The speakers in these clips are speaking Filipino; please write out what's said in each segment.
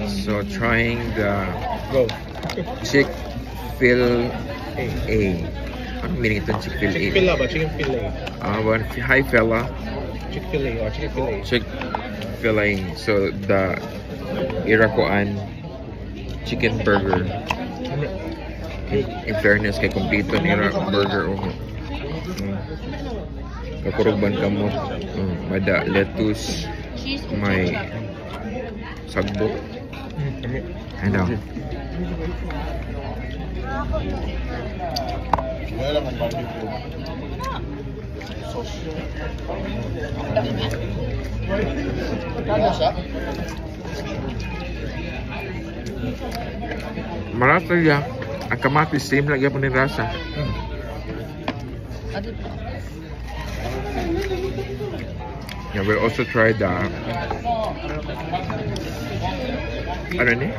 So trying the Go. Chick-fil-A. Ano meaning itong Chick-fil-A? Chick-fil-A ba? Chicken-fil-A. Hi fella. Chick-fil-A. Oh, Chick-fil-A. Chick-fil-A. So the Irakoan chicken burger. In fairness kay kompleto ni burger kakurugban ka mo. Mada lettuce, may sagbot. Ano? Wala man barbecue. Sauce. Lasa? Marasa ya. Ang kamatis same lagi po ni rasa. Yeah, we'll also try the ano ni?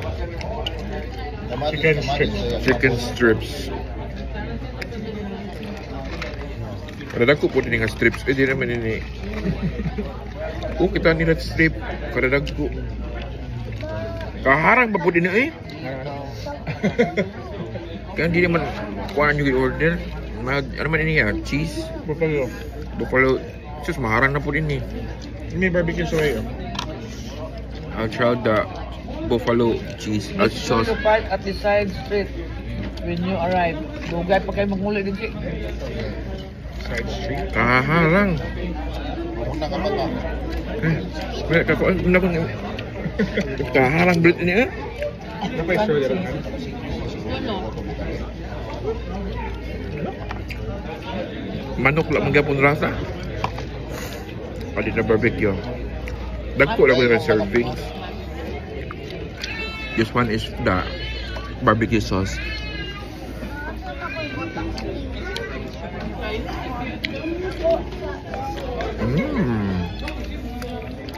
Chicken strips. Kadadag ko po din nga strips. Di naman ini. Kita nila strip. Kadadag ko. Kaharang ba po din Kaya hindi naman kuhaan yung order. Ano man ini ya? Cheese? Buffalo. Sus, maharang na po din eh. May barbecue sauce. I'll try the buffalo cheese sauce. You park at the side street when you arrive. Dugay pa kayo magmuli din siya. Side street? Kaharang. Wala ka kuhaan. Kaharang belit ini Apa yung story lang? Manok lang magapon rasa. Pwede na barbecue. Dagko lang ko yung servings. This one is the barbecue sauce.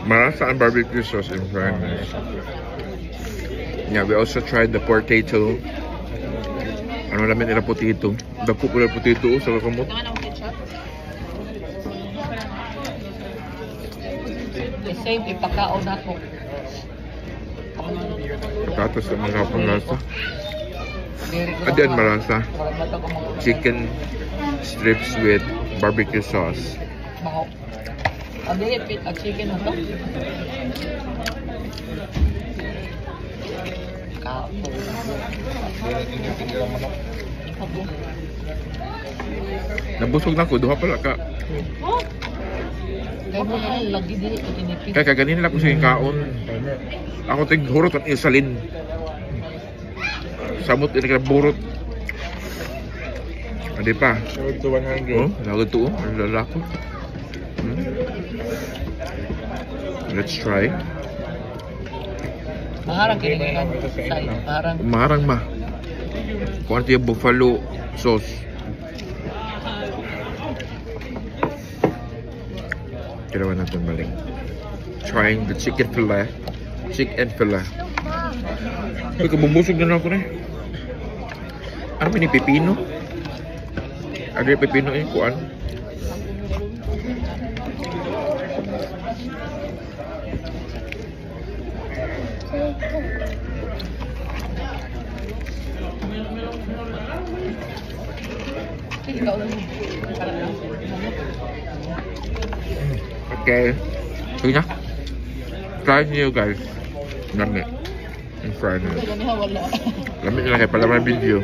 Marasa ang barbecue sauce in fairness. Yeah, we also tried the potato. Ano namin nila potato? Dagko ko lang potato sa kamot. The same ipakaon ako. Patatas sa mga panglasa. Adian marasa. Chicken strips with barbecue sauce. Mahok. Adi, at chicken na to. Nabusog na ko, duha pala ka. Kaya kaganin lang ko sa kaon. Ako tig hurot at isalin. Samot ini kaya burot. Adi pa. Lagod to 100. Oh, lagod to. Ang lalako. Let's try. Maharang kinilang. Maharang ma. Kuha yung buffalo sauce. Ginawa natin balik. Trying the chicken fillet. Chicken fillet. Uy, kabubusog na lang ako na eh. Ano ba ni pepino? Ano yung pepino eh? Kuhaan? Okay. Sige na. Try niyo guys. Lami. In fairness. Lami nila kayo pala may video.